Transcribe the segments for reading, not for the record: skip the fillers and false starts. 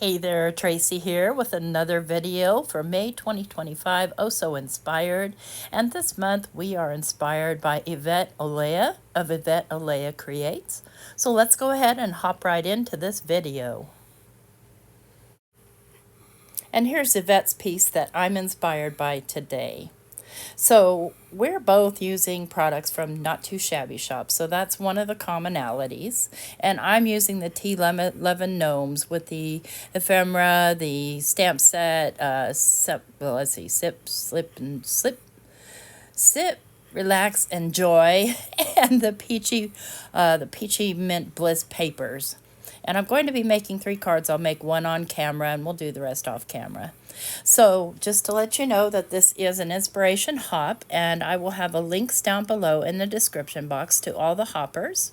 Hey there, Tracy here with another video for May 2025, Oh So Inspired. And this month we are inspired by Yvette Olea of Yvette Olea Creates. So let's go ahead and hop right into this video. And here's Yvette's piece that I'm inspired by today. So we're both using products from Not Too Shabby Shop. So that's one of the commonalities. And I'm using the T11 Gnomes with the ephemera, the stamp set, let's see, sip, relax, enjoy, and the peachy mint bliss papers. And I'm going to be making 3 cards. I'll make one on camera and we'll do the rest off camera. So just to let you know that this is an inspiration hop, and I will have a links down below in the description box to all the hoppers.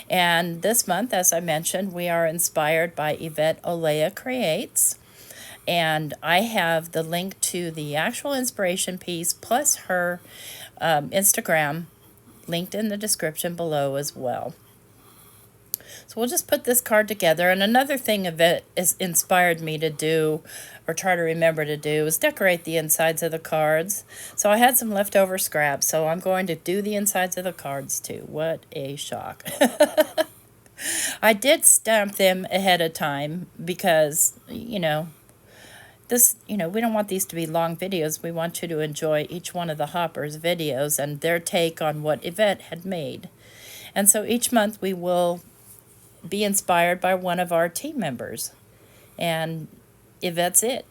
And this month, as I mentioned, we are inspired by Yvette Olea Creates. And I have the link to the actual inspiration piece plus her Instagram linked in the description below as well. So we'll just put this card together. And another thing Yvette has inspired me to do, or try to remember to do, is decorate the insides of the cards. So I had some leftover scraps, so I'm going to do the insides of the cards too. What a shock. I did stamp them ahead of time because, we don't want these to be long videos. We want you to enjoy each one of the hoppers' videos and their take on what Yvette had made. And so each month we will be inspired by one of our team members. And Yvette's it.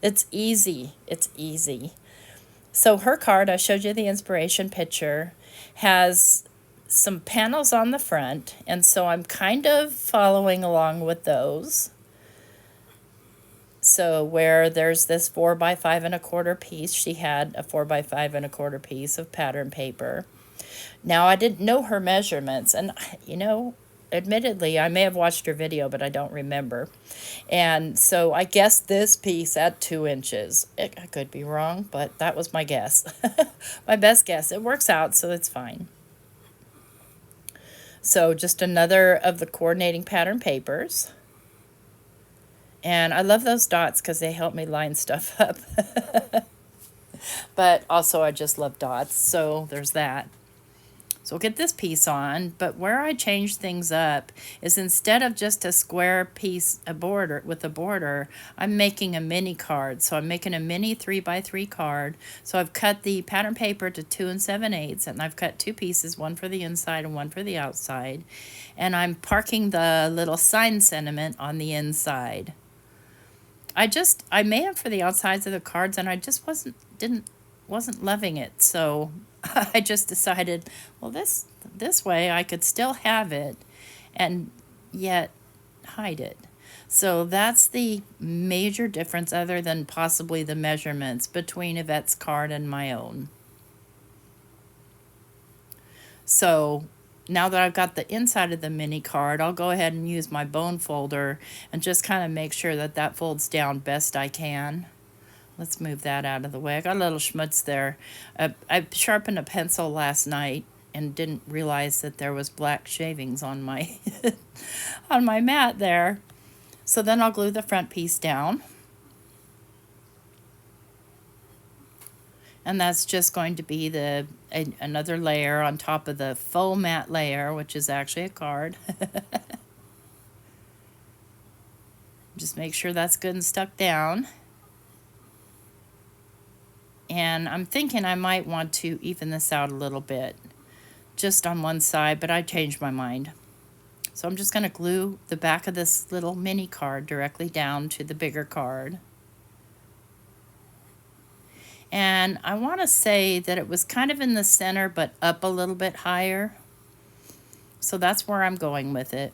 It's easy. It's easy. So her card, I showed you the inspiration picture, has some panels on the front. And so I'm kind of following along with those. So where there's this 4x5¼ piece, she had a 4x5¼ piece of pattern paper. Now, I didn't know her measurements, and, admittedly, I may have watched her video, but I don't remember. And so I guessed this piece at 2 inches. I could be wrong, but that was my guess. My best guess. It works out, so it's fine. So just another of the coordinating pattern papers. And I love those dots because they help me line stuff up. But also I just love dots, so there's that. So we'll get this piece on, but where I change things up is instead of just a square piece, a border with a border, I'm making a mini card. So I'm making a mini 3x3 card. So I've cut the pattern paper to 2 7/8, and I've cut 2 pieces, one for the inside and one for the outside. And I'm parking the little sign sentiment on the inside. I made them for the outsides of the cards, and I just wasn't loving it. So I just decided, well, this way I could still have it and yet hide it. So that's the major difference, other than possibly the measurements, between Yvette's card and my own. So now that I've got the inside of the mini card, I'll go ahead and use my bone folder and just kind of make sure that that folds down best I can. Let's move that out of the way. I got a little schmutz there. I sharpened a pencil last night and didn't realize that there was black shavings on my on my mat there. So then I'll glue the front piece down. And that's just going to be another layer on top of the faux matte layer, which is actually a card. Just make sure that's good and stuck down. And I'm thinking I might want to even this out a little bit, just on one side, but I changed my mind. So I'm just going to glue the back of this little mini card directly down to the bigger card. And I want to say that it was kind of in the center, but up a little bit higher. So that's where I'm going with it.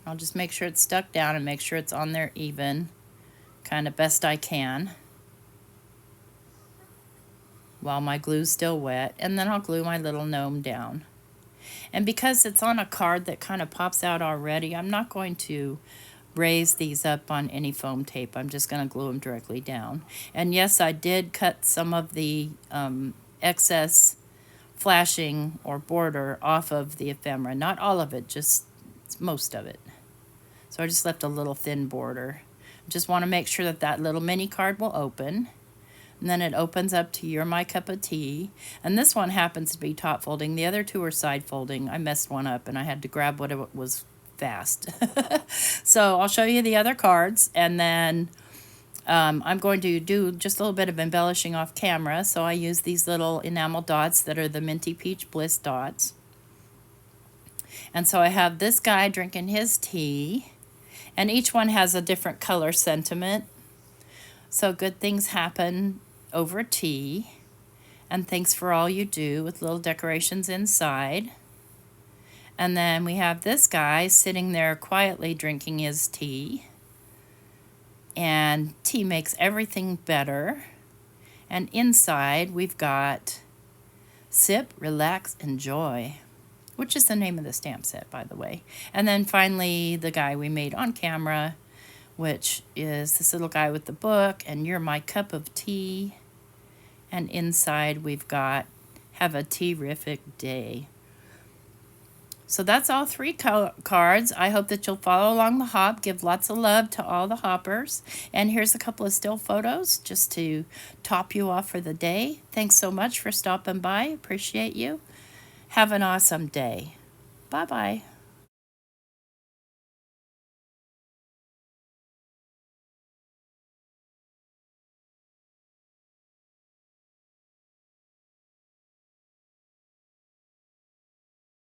I'll just make sure it's stuck down and make sure it's on there even, kind of best I can, while my glue's still wet. And then I'll glue my little gnome down. And because it's on a card that kind of pops out already, I'm not going to raise these up on any foam tape. I'm just going to glue them directly down. And yes, I did cut some of the excess flashing or border off of the ephemera. Not all of it, just It's most of it. So I just left a little thin border. Just want to make sure that that little mini card will open. And then it opens up to You're My Cup of Tea. And this one happens to be top folding. The other two are side folding. I messed one up and I had to grab what it was fast. So I'll show you the other cards, and then I'm going to do just a little bit of embellishing off camera. So I use these little enamel dots that are the Minty Peach Bliss dots. And so I have this guy drinking his tea, and each one has a different color sentiment. So good things happen over tea, and thanks for all you do, with little decorations inside. And then we have this guy sitting there quietly drinking his tea, and tea makes everything better. And inside we've got Sip, Relax, Enjoy, which is the name of the stamp set, by the way. And then finally the guy we made on camera, which is this little guy with the book and You're My Cup of Tea. And inside we've got Have a Tea-rific Day. So that's all 3 cards. I hope that you'll follow along the hop. Give lots of love to all the hoppers. And here's a couple of still photos just to top you off for the day. Thanks so much for stopping by. Appreciate you. Have an awesome day. Bye-bye.